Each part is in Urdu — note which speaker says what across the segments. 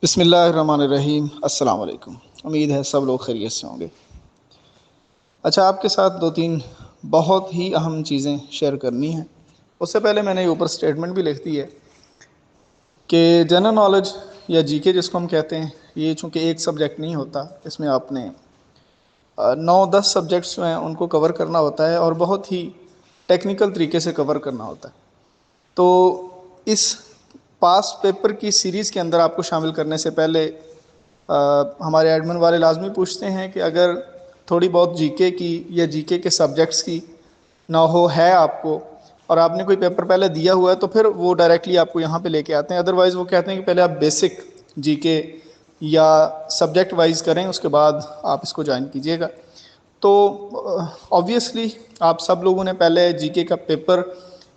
Speaker 1: بسم اللہ الرحمن الرحیم۔ السلام علیکم۔ امید ہے سب لوگ خیریت سے ہوں گے۔ اچھا، آپ کے ساتھ دو تین بہت ہی اہم چیزیں شیئر کرنی ہیں۔ اس سے پہلے میں نے اوپر سٹیٹمنٹ بھی لکھ دی ہے کہ جنرل نالج یا جی کے جس کو ہم کہتے ہیں، یہ چونکہ ایک سبجیکٹ نہیں ہوتا، اس میں آپ نے 9-10 سبجیکٹس جو ہیں ان کو کور کرنا ہوتا ہے اور بہت ہی ٹیکنیکل طریقے سے کور کرنا ہوتا ہے۔ تو اس پاس پیپر کی سیریز کے اندر آپ کو شامل کرنے سے پہلے ہمارے ایڈمن والے لازمی پوچھتے ہیں کہ اگر تھوڑی بہت جی کے کی یا جی کے سبجیکٹس کی نہ ہے آپ کو، اور آپ نے کوئی پیپر پہلے دیا ہوا ہے، تو پھر وہ ڈائریکٹلی آپ کو یہاں پہ لے کے آتے ہیں۔ ادروائز وہ کہتے ہیں کہ پہلے آپ بیسک جی کے یا سبجیکٹ وائز کریں، اس کے بعد آپ اس کو جوائن کیجیے گا۔ تو آبویسلی آپ سب لوگوں نے پہلے جی کے کا پیپر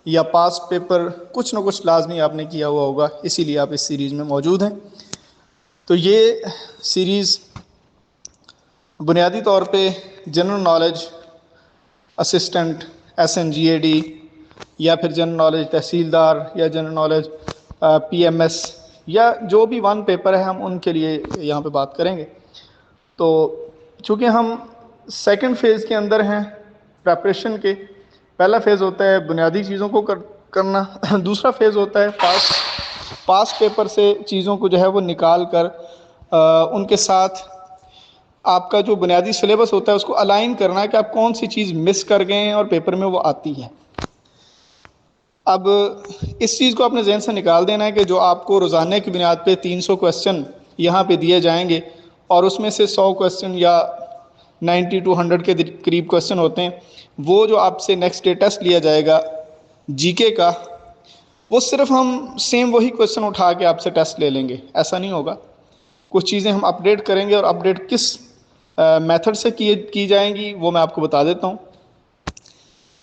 Speaker 1: یا پاس پیپر کچھ نہ کچھ لازمی آپ نے کیا ہوا ہوگا، اسی لیے آپ اس سیریز میں موجود ہیں۔ تو یہ سیریز بنیادی طور پہ جنرل نالج اسسٹنٹ SNGAD یا پھر جنرل نالج تحصیلدار یا جنرل نالج PMS یا جو بھی ون پیپر ہے، ہم ان کے لیے یہاں پہ بات کریں گے۔ تو چونکہ ہم سیکنڈ فیز کے اندر ہیں پریپریشن کے، پہلا فیز ہوتا ہے بنیادی چیزوں کو کرنا، دوسرا فیز ہوتا ہے پاس پیپر سے چیزوں کو جو ہے وہ نکال کر ان کے ساتھ آپ کا جو بنیادی سلیبس ہوتا ہے اس کو الائن کرنا ہے کہ آپ کون سی چیز مس کر گئے ہیں اور پیپر میں وہ آتی ہے۔ اب اس چیز کو اپنے ذہن سے نکال دینا ہے کہ جو آپ کو روزانہ کی بنیاد پہ 300 کوسچن یہاں پہ دیے جائیں گے، اور اس میں سے 100 کوسچن یا 90 to 100 کے قریب کوسچن ہوتے ہیں، وہ جو آپ سے نیکسٹ ڈے ٹیسٹ لیا جائے گا جی کے کا، وہ صرف ہم سیم وہی کوسچن اٹھا کے آپ سے ٹیسٹ لے لیں گے، ایسا نہیں ہوگا۔ کچھ چیزیں ہم اپڈیٹ کریں گے، اور اپڈیٹ کس میتھڈ سے کی جائیں گی وہ میں آپ کو بتا دیتا ہوں۔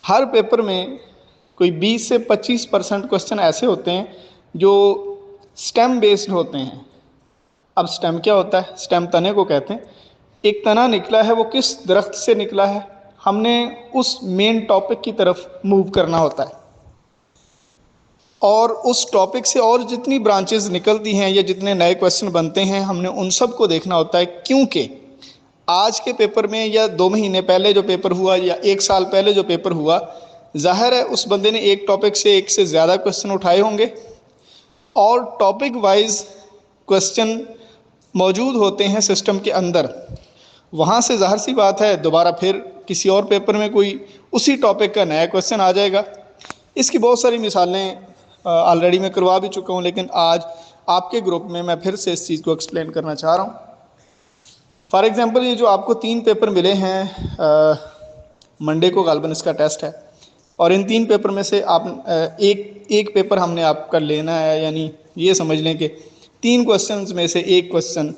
Speaker 1: ہر پیپر میں کوئی 20 سے 25% کوسچن ایسے ہوتے ہیں جو سٹیم بیسڈ ہوتے ہیں۔ اب سٹیم کیا ہوتا ہے؟ سٹیم تنے کو کہتے ہیں۔ ایک تنا نکلا ہے، وہ کس درخت سے نکلا ہے، ہم نے اس مین ٹاپک کی طرف موو کرنا ہوتا ہے، اور اس ٹاپک سے اور جتنی برانچز نکلتی ہیں یا جتنے نئے کوسچن بنتے ہیں، ہم نے ان سب کو دیکھنا ہوتا ہے۔ کیونکہ آج کے پیپر میں یا 2 مہینے پہلے جو پیپر ہوا یا 1 سال پہلے جو پیپر ہوا، ظاہر ہے اس بندے نے ایک ٹاپک سے ایک سے زیادہ کوسچن اٹھائے ہوں گے، اور ٹاپک وائز کوسچن موجود ہوتے ہیں سسٹم کے اندر۔ وہاں سے ظاہر سی بات ہے دوبارہ پھر کسی اور پیپر میں کوئی اسی ٹاپک کا نیا کوسچن آ جائے گا۔ اس کی بہت ساری مثالیں آلریڈی میں کروا بھی چکا ہوں، لیکن آج آپ کے گروپ میں پھر سے اس چیز کو ایکسپلین کرنا چاہ رہا ہوں۔ فار ایگزامپل، یہ جو آپ کو 3 پیپر ملے ہیں، منڈے کو غالباً اس کا ٹیسٹ ہے، اور ان 3 پیپر میں سے آپ ایک پیپر ہم نے آپ کا لینا ہے، یعنی یہ سمجھ لیں کہ 3 کوسچنز میں سے ایک کوسچن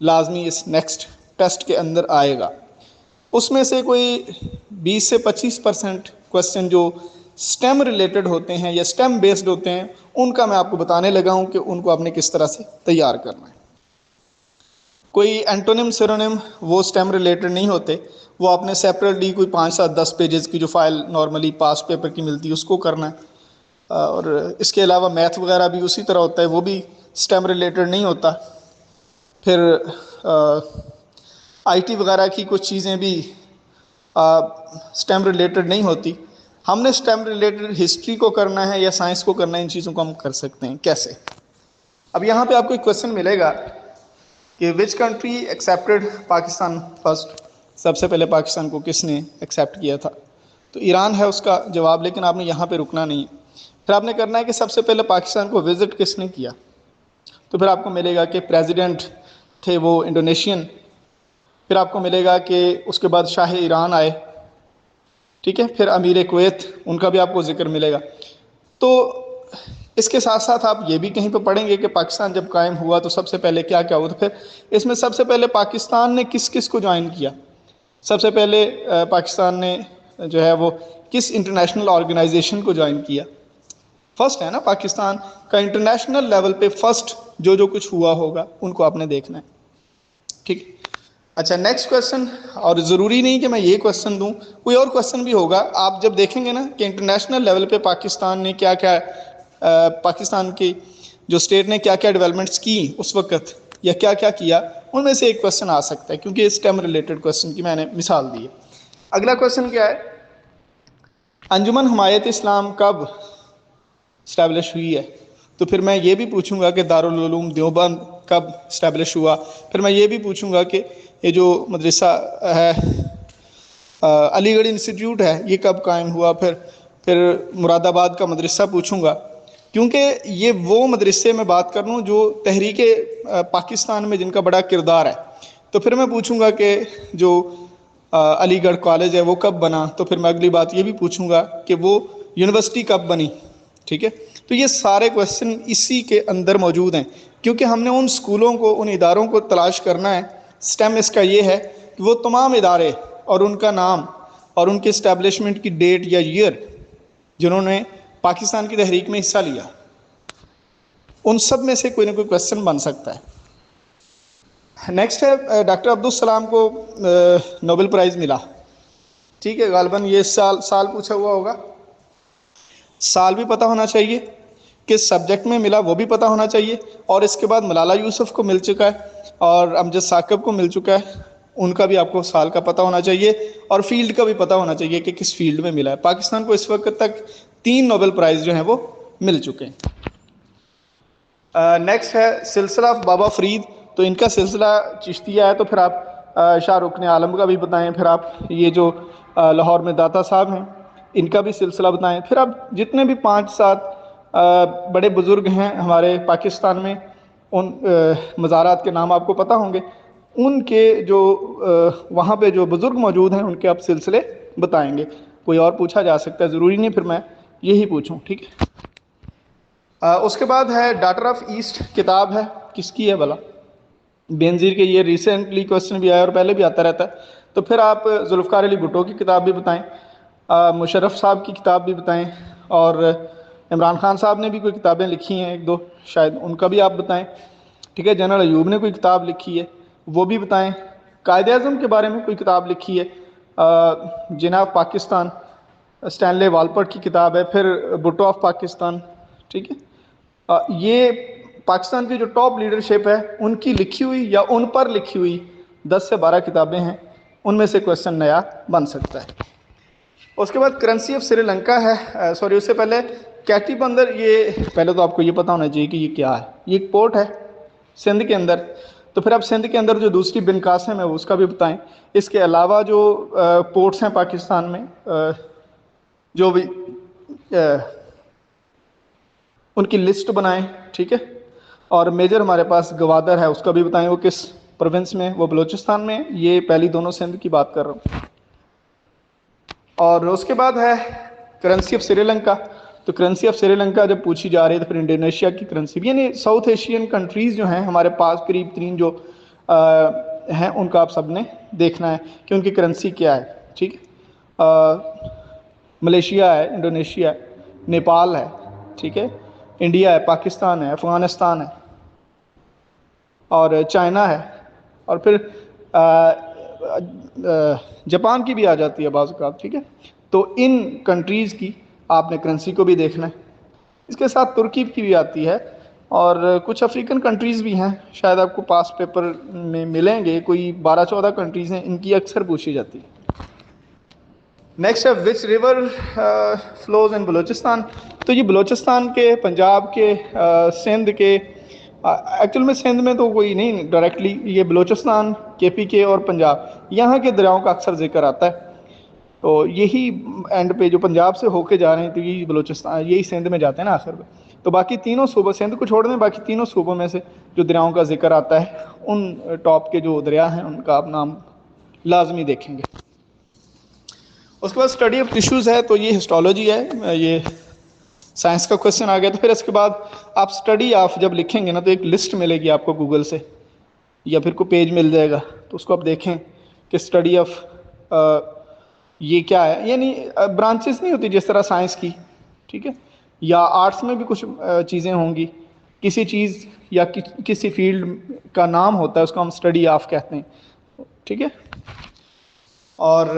Speaker 1: لازمی اس نیکسٹ ٹیسٹ کے اندر آئے گا۔ اس میں سے کوئی 20 سے 25% کوسچن جو سٹیم ریلیٹڈ ہوتے ہیں یا سٹیم بیسڈ ہوتے ہیں، ان کا میں آپ کو بتانے لگا ہوں کہ ان کو آپ نے کس طرح سے تیار کرنا ہے۔ کوئی اینٹونیم سیرونیم وہ سٹیم ریلیٹڈ نہیں ہوتے، وہ آپ نے سیپریٹلی کوئی 5-7-10 پیجز کی جو فائل نارملی پاس پیپر کی ملتی ہے اس کو کرنا ہے۔ اور اس کے علاوہ میتھ وغیرہ بھی اسی طرح ہوتا ہے، وہ بھی سٹیم ریلیٹڈ نہیں ہوتا۔ پھر IT وغیرہ کی کچھ چیزیں بھی سٹیم ریلیٹڈ نہیں ہوتی۔ ہم نے سٹیم ریلیٹڈ ہسٹری کو کرنا ہے یا سائنس کو کرنا ہے، ان چیزوں کو ہم کر سکتے ہیں کیسے؟ اب یہاں پہ آپ کو ایک کوسچن ملے گا کہ which country accepted Pakistan first, سب سے پہلے پاکستان کو کس نے ایکسیپٹ کیا تھا؟ تو ایران ہے اس کا جواب، لیکن آپ نے یہاں پہ رکنا نہیں ہے۔ پھر آپ نے کرنا ہے کہ سب سے پہلے پاکستان کو وزٹ کس نے کیا؟ تو پھر آپ کو ملے گا کہ پریزیڈنٹ تھے وہ انڈونیشین۔ پھر آپ کو ملے گا کہ اس کے بعد شاہ ایران آئے، ٹھیک ہے، پھر امیر کویت، ان کا بھی آپ کو ذکر ملے گا۔ تو اس کے ساتھ ساتھ آپ یہ بھی کہیں پہ پڑھیں گے کہ پاکستان جب قائم ہوا تو سب سے پہلے کیا کیا ہوا، تو پھر اس میں سب سے پہلے پاکستان نے کس کس کو جوائن کیا؟ سب سے پہلے پاکستان نے جو ہے وہ کس انٹرنیشنل آرگنائزیشن کو جوائن کیا؟ فرسٹ ہے نا پاکستان کا انٹرنیشنل لیول پہ فرسٹ جو کچھ ہوا ہوگا ان کو آپ نے دیکھنا ہے، ٹھیک۔ اچھا، نیکسٹ کوسچن، اور ضروری نہیں کہ میں یہ کوسچن دوں، کوئی اور کوسچن بھی ہوگا۔ آپ جب دیکھیں گے نا کہ انٹرنیشنل لیول پہ پاکستان نے کیا کیا، پاکستان کی جو اسٹیٹ نے کیا کیا ڈیولپمنٹس کی اس وقت، یا کیا کیا کیا، ان میں سے ایک کوشچن آ سکتا ہے، کیونکہ اسٹیم ریلیٹڈ کوشچن کی میں نے مثال دی ہے۔ اگلا کوشچن کیا ہے، انجمن حمایت اسلام کب اسٹیبلش ہوئی ہے؟ تو پھر میں یہ بھی پوچھوں گا کہ دارالعلوم دیوبند کب اسٹیبلش ہوا، پھر میں یہ بھی پوچھوں گا کہ یہ جو مدرسہ ہے علی گڑھ انسٹیٹیوٹ ہے یہ کب قائم ہوا، پھر مراد آباد کا مدرسہ پوچھوں گا، کیونکہ یہ وہ مدرسے میں بات کر رہا ہوں جو تحریک پاکستان میں جن کا بڑا کردار ہے۔ تو پھر میں پوچھوں گا کہ جو علی گڑھ کالج ہے وہ کب بنا، تو پھر میں اگلی بات یہ بھی پوچھوں گا کہ وہ یونیورسٹی کب بنی، ٹھیک ہے۔ تو یہ سارے کویشچن اسی کے اندر موجود ہیں، کیونکہ ہم نے ان سکولوں کو، ان اداروں کو تلاش کرنا ہے۔ سٹیم اس کا یہ ہے کہ وہ تمام ادارے اور ان کا نام اور ان کے اسٹیبلشمنٹ کی ڈیٹ یا ایئر جنہوں نے پاکستان کی تحریک میں حصہ لیا، ان سب میں سے کوئی نہ کوئی کویشچن بن سکتا ہے۔ نیکسٹ ہے ڈاکٹر عبدالسلام کو نوبل پرائز ملا، ٹھیک ہے، غالباً یہ سال پوچھا ہوا ہوگا، سال بھی پتہ ہونا چاہیے، کس سبجیکٹ میں ملا وہ بھی پتہ ہونا چاہیے، اور اس کے بعد ملالہ یوسف کو مل چکا ہے اور امجد ثاقب کو مل چکا ہے، ان کا بھی آپ کو سال کا پتہ ہونا چاہیے، اور فیلڈ کا بھی پتہ ہونا چاہیے کہ کس فیلڈ میں ملا ہے۔ پاکستان کو اس وقت تک 3 نوبل پرائز جو ہیں وہ مل چکے ہیں۔ نیکسٹ ہے سلسلہ بابا فرید، تو ان کا سلسلہ چشتیہ ہے، تو پھر آپ شاہ رکن عالم کا بھی بتائیں، پھر آپ یہ جو لاہور میں داتا صاحب ہیں ان کا بھی سلسلہ بتائیں، پھر آپ جتنے بھی 5-7 بڑے بزرگ ہیں ہمارے پاکستان میں ان مزارات کے نام آپ کو پتہ ہوں گے، ان کے جو وہاں پہ جو بزرگ موجود ہیں ان کے آپ سلسلے بتائیں گے۔ کوئی اور پوچھا جا سکتا ہے، ضروری نہیں پھر میں یہی پوچھوں، ٹھیک ہے۔ اس کے بعد ہے ڈاٹر آف ایسٹ کتاب ہے، کس کی ہے بھلا؟ بینظیر کے، یہ ریسنٹلی کوشچن بھی آیا اور پہلے بھی آتا رہتا ہے۔ تو پھر آپ ذوالفقار علی بھٹو کی کتاب بھی بتائیں، مشرف صاحب کی کتاب بھی بتائیں، اور عمران خان صاحب نے بھی کوئی کتابیں لکھی ہیں 1-2 شاید، ان کا بھی آپ بتائیں، ٹھیک ہے۔ جنرل ایوب نے کوئی کتاب لکھی ہے وہ بھی بتائیں، قائد اعظم کے بارے میں کوئی کتاب لکھی ہے جناب پاکستان، اسٹینلے والپٹ کی کتاب ہے، پھر بھٹو آف پاکستان، ٹھیک ہے۔ یہ پاکستان کی جو ٹاپ لیڈرشپ ہے ان کی لکھی ہوئی یا ان پر لکھی ہوئی 10 سے 12 کتابیں ہیں، ان میں سے کویشچن نیا بن سکتا ہے۔ اس کے بعد کرنسی آف سری لنکا ہے، سوری اس سے پہلے کیٹی بندر، یہ پہلے تو آپ کو یہ پتہ ہونا چاہیے کہ یہ کیا ہے، یہ ایک پورٹ ہے سندھ کے اندر، تو پھر آپ سندھ کے اندر جو دوسری بن قاسم ہے اس کا بھی بتائیں۔ اس کے علاوہ جو پورٹس ہیں پاکستان میں جو بھی ان کی لسٹ بنائیں، ٹھیک ہے۔ اور میجر ہمارے پاس گوادر ہے، اس کا بھی بتائیں، وہ کس پروونس میں، وہ بلوچستان میں، یہ پہلی دونوں سندھ کی بات کر رہا ہوں۔ اور اس کے بعد ہے کرنسی آف سری لنکا، تو کرنسی آف سری لنکا جب پوچھی جا رہی ہے تو پھر انڈونیشیا کی کرنسی بھی، یعنی ساؤتھ ایشین کنٹریز جو ہیں ہمارے پاس قریب ترین جو ہیں ان کا آپ سب نے دیکھنا ہے کہ ان کی کرنسی کیا ہے، ٹھیک ہے۔ ملیشیا ہے، انڈونیشیا ہے، نیپال ہے، ٹھیک ہے، انڈیا ہے، پاکستان ہے، افغانستان ہے، اور چائنا ہے، اور پھر جاپان کی بھی آ جاتی ہے بعض اوقات، ٹھیک ہے۔ تو ان کنٹریز کی آپ نے کرنسی کو بھی دیکھنا ہے۔ اس کے ساتھ ترکی کی بھی آتی ہے، اور کچھ افریقن کنٹریز بھی ہیں، شاید آپ کو پاس پیپر میں ملیں گے، کوئی 12-14 کنٹریز ہیں، ان کی اکثر پوچھی جاتی ہے۔ نیکسٹ ہے وچ ریور فلوز ان بلوچستان، تو یہ بلوچستان کے، پنجاب کے، سندھ کے، ایکچول میں سندھ میں تو کوئی نہیں ڈائریکٹلی، یہ بلوچستان، KP کے اور پنجاب، یہاں کے دریاؤں کا اکثر ذکر آتا ہے، تو یہی اینڈ پہ جو پنجاب سے ہو کے جا رہے ہیں تو یہی بلوچستان، یہی سندھ میں جاتے ہیں نا آخر پہ، تو باقی تینوں صوبوں، سندھ کو چھوڑ دیں، باقی تینوں صوبوں میں سے جو دریاؤں کا ذکر آتا ہے ان ٹاپ کے جو دریا ہیں ان کا آپ نام لازمی دیکھیں گے۔ اس کے بعد اسٹڈی آف ٹیشوز ہے، تو یہ ہسٹولوجی ہے، یہ سائنس کا کویشچن آ گیا۔ تو پھر اس کے بعد آپ اسٹڈی آف جب لکھیں گے نا تو ایک لسٹ ملے گی آپ کو گوگل سے، یا پھر کوئی پیج مل جائے گا، تو اس کو آپ دیکھیں کہ اسٹڈی آف یہ کیا ہے، یعنی برانچز نہیں ہوتی جس طرح سائنس کی، ٹھیک ہے، یا آرٹس میں بھی کچھ چیزیں ہوں گی، کسی چیز یا کسی فیلڈ کا نام ہوتا ہے اس کو ہم اسٹڈی آف کہتے ہیں، ٹھیک ہے۔ اور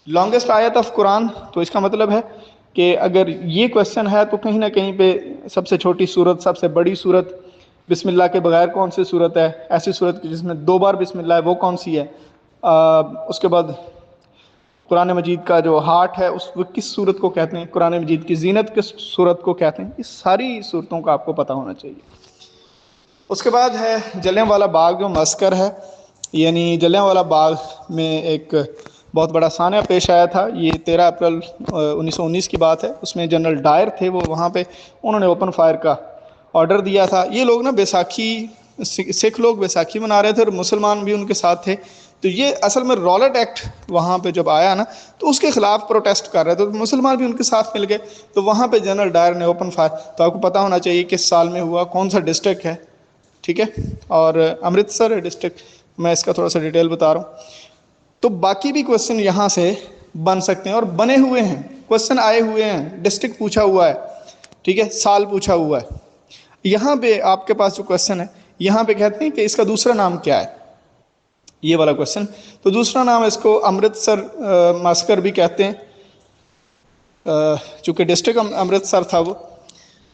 Speaker 1: لانگسٹ آیت آف قرآن، تو اس کا مطلب ہے کہ اگر یہ کویشچن ہے تو کہیں نہ کہیں پہ سب سے چھوٹی سورت، سب سے بڑی سورت، بسم اللہ کے بغیر کون سی صورت ہے، ایسی صورت جس میں 2 بار بسم اللہ ہے وہ کون سی ہے، اس کے بعد قرآن مجید کا جو ہارٹ ہے اس وہ کس صورت کو کہتے ہیں، قرآن مجید کی زینت کس صورت کو کہتے ہیں، اس ساری صورتوں کا آپ کو پتہ ہونا چاہیے۔ اس کے بعد ہے جلیاں والا باغ جو معسکر ہے، یعنی جلیاں والا باغ میں ایک بہت بڑا سانحہ پیش آیا تھا، یہ 13 اپریل 1919 کی بات ہے۔ اس میں جنرل ڈائر تھے، وہ وہاں پہ انہوں نے اوپن فائر کا آرڈر دیا تھا۔ یہ لوگ نا بیساکھی، سکھ لوگ بیساکھی منا رہے تھے اور مسلمان بھی ان کے ساتھ تھے، تو یہ اصل میں رولٹ ایکٹ وہاں پہ جب آیا نا تو اس کے خلاف پروٹیسٹ کر رہے تھے، تو مسلمان بھی ان کے ساتھ مل گئے، تو وہاں پہ جنرل ڈائر نے اوپن فائر، تو آپ کو پتہ ہونا چاہیے کس سال میں ہوا، کون سا ڈسٹرکٹ ہے، ٹھیک ہے، اور امرتسر ڈسٹرکٹ، میں اس کا تھوڑا سا ڈیٹیل بتا رہا ہوں۔ تو باقی بھی کوسچن یہاں سے بن سکتے ہیں اور بنے ہوئے ہیں، کوسچن آئے ہوئے ہیں، ڈسٹرکٹ پوچھا ہوا ہے، ٹھیک ہے، سال پوچھا ہوا ہے۔ یہاں پہ آپ کے پاس جو کوسچن ہے، یہاں پہ کہتے ہیں کہ اس کا دوسرا نام کیا ہے، یہ والا کوسچن، تو دوسرا نام اس کو امرتسر معسکر بھی کہتے ہیں، چونکہ ڈسٹرکٹ امرتسر تھا وہ۔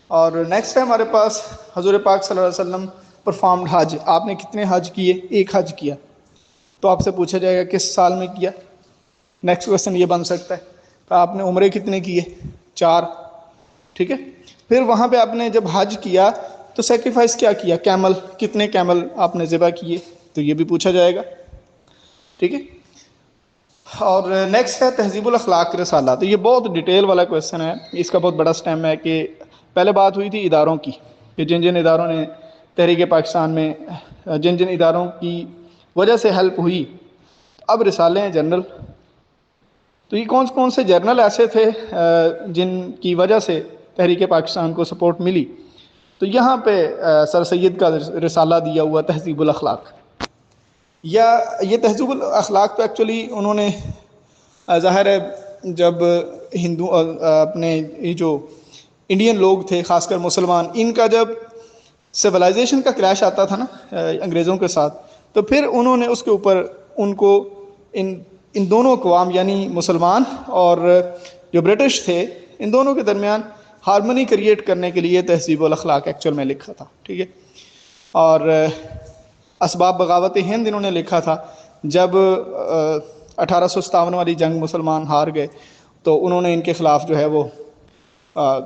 Speaker 1: اور نیکسٹ ہے ہمارے پاس حضور پاک صلی اللہ علیہ وسلم پرفارمڈ حج، آپ نے کتنے حج کیے، ایک حج کیا، تو آپ سے پوچھا جائے گا کس سال میں کیا، نیکسٹ کوسچن یہ بن سکتا ہے، تو آپ نے عمرے کتنے کیے، 4، ٹھیک ہے۔ پھر وہاں پہ آپ نے جب حج کیا تو سیکریفائس کیا کیا، کیمل، کتنے کیمل آپ نے ذبح کیے، تو یہ بھی پوچھا جائے گا، ٹھیک ہے۔ اور نیکسٹ ہے تہذیب الاخلاق رسالہ، تو یہ بہت ڈیٹیل والا کویسچن ہے، اس کا بہت بڑا سٹیم ہے کہ پہلے بات ہوئی تھی اداروں کی، کہ جن جن اداروں نے تحریک پاکستان میں، جن جن اداروں کی وجہ سے ہیلپ ہوئی، اب رسالے ہیں جنرل، تو یہ کون سے جرنل ایسے تھے جن کی وجہ سے تحریک پاکستان کو سپورٹ ملی، تو یہاں پہ سر سید کا رسالہ دیا ہوا تہذیب الاخلاق، یا یہ تہذیب الاخلاق تو ایکچولی انہوں نے ظاہر ہے جب ہندو اپنے یہ جو انڈین لوگ تھے خاص کر مسلمان، ان کا جب سویلائزیشن کا کریش آتا تھا نا انگریزوں کے ساتھ، تو پھر انہوں نے اس کے اوپر ان کو ان دونوں اقوام یعنی مسلمان اور جو برٹش تھے ان دونوں کے درمیان ہارمونی کریٹ کرنے کے لیے تہذیب الاخلاق ایکچوئل میں لکھا تھا، ٹھیک ہے۔ اور اسباب بغاوت ہند انہوں نے لکھا تھا، جب 1857 والی جنگ مسلمان ہار گئے تو انہوں نے ان کے خلاف جو ہے وہ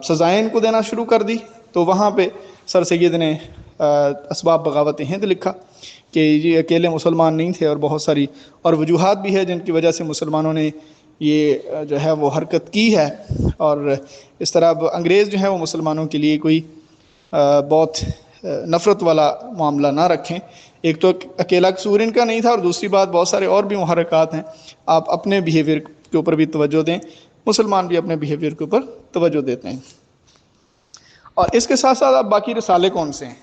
Speaker 1: سزائیں ان کو دینا شروع کر دی، تو وہاں پہ سر سید نے اسباب بغاوت ہند لکھا کہ یہ اکیلے مسلمان نہیں تھے اور بہت ساری اور وجوہات بھی ہے جن کی وجہ سے مسلمانوں نے یہ جو ہے وہ حرکت کی ہے، اور اس طرح اب انگریز جو ہے وہ مسلمانوں کے لیے کوئی بہت نفرت والا معاملہ نہ رکھیں، ایک تو اکیلا قصور ان کا نہیں تھا، اور دوسری بات بہت سارے اور بھی محرکات ہیں، آپ اپنے بیہیویئر کے اوپر بھی توجہ دیں، مسلمان بھی اپنے بیہیویئر کے اوپر توجہ دیتے ہیں۔ اور اس کے ساتھ ساتھ اب باقی رسالے کون سے ہیں؟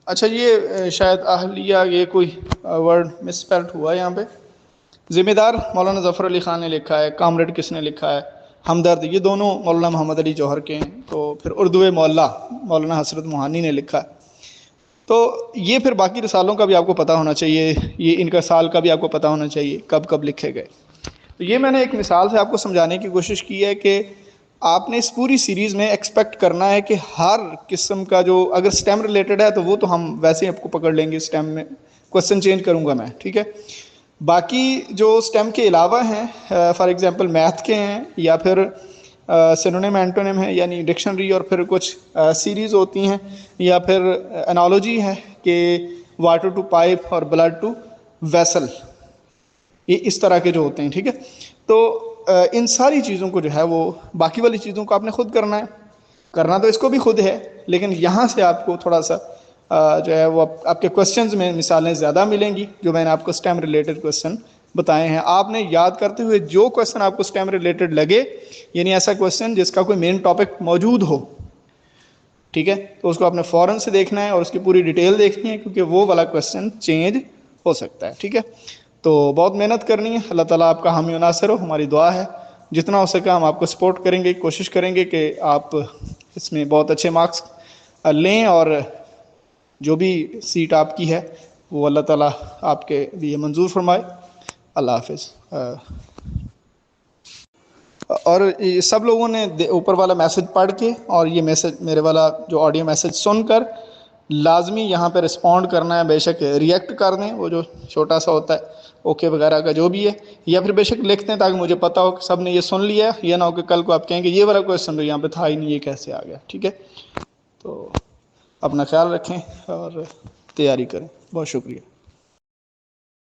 Speaker 1: اچھا یہ شاید اہلیہ، یہ کوئی ورڈ مس اسپیلڈ ہوا ہے یہاں پہ، ذمہ دار مولانا ظفر علی خان نے لکھا ہے، کامریڈ کس نے لکھا ہے، ہمدرد، یہ دونوں مولانا محمد علی جوہر کے ہیں، تو پھر اردو مولا مولانا حسرت موہانی نے لکھا ہے۔ تو یہ پھر باقی رسالوں کا بھی آپ کو پتہ ہونا چاہیے، یہ ان کا سال کا بھی آپ کو پتہ ہونا چاہیے کب کب لکھے گئے۔ تو یہ میں نے ایک مثال سے آپ کو سمجھانے کی کوشش کی ہے کہ آپ نے اس پوری سیریز میں ایکسپیکٹ کرنا ہے کہ ہر قسم کا جو اگر سٹیم ریلیٹڈ ہے تو وہ تو ہم ویسے ہی آپ کو پکڑ لیں گے، سٹیم میں کوسچن چینج کروں گا میں، ٹھیک ہے۔ باقی جو سٹیم کے علاوہ ہیں، فار ایگزامپل میتھ کے ہیں، یا پھر سینونیم اینٹونیم ہے یعنی ڈکشنری، اور پھر کچھ سیریز ہوتی ہیں، یا پھر انالوجی ہے کہ واٹر ٹو پائپ اور بلڈ ٹو ویسل، یہ اس طرح کے جو ہوتے ہیں، ٹھیک ہے۔ تو ان ساری چیزوں کو جو ہے وہ باقی والی چیزوں کو آپ نے خود کرنا ہے، کرنا تو اس کو بھی خود ہے، لیکن یہاں سے آپ کو تھوڑا سا جو ہے وہ آپ کے کوسچنز میں مثالیں زیادہ ملیں گی، جو میں نے آپ کو سٹیم ریلیٹڈ کوسچن بتائے ہیں، آپ نے یاد کرتے ہوئے جو کوسچن آپ کو سٹیم ریلیٹڈ لگے، یعنی ایسا کوسچن جس کا کوئی مین ٹاپک موجود ہو، ٹھیک ہے، تو اس کو آپ نے فوراً سے دیکھنا ہے اور اس کی پوری ڈیٹیل دیکھنی ہے، کیونکہ وہ والا کوسچن چینج ہو سکتا ہے، ٹھیک ہے۔ تو بہت محنت کرنی ہے، اللہ تعالیٰ آپ کا حامی و ناصر ہو، ہماری دعا ہے جتنا ہو سکا ہم آپ کو سپورٹ کریں گے، کوشش کریں گے کہ آپ اس میں بہت اچھے مارکس لیں، اور جو بھی سیٹ آپ کی ہے وہ اللہ تعالیٰ آپ کے لیے منظور فرمائے۔ اللہ حافظ۔ اور یہ سب لوگوں نے اوپر والا میسج پڑھ کے اور یہ میسج میرے والا جو آڈیو میسج سن کر لازمی یہاں پہ رسپونڈ کرنا ہے. بے شک ریئیکٹ کر دیں وہ جو چھوٹا سا ہوتا ہے اوکے وغیرہ کا جو بھی ہے, یا پھر بے شک لکھتے ہیں تاکہ مجھے پتا ہو کہ سب نے یہ سن لیا, یہ نہ ہو کہ کل کو آپ کہیں کہ یہ والا کویشچن یہاں پہ تھا ہی نہیں, یہ کیسے آ گیا. ٹھیک ہے, تو اپنا خیال رکھیں اور تیاری کریں. بہت شکریہ.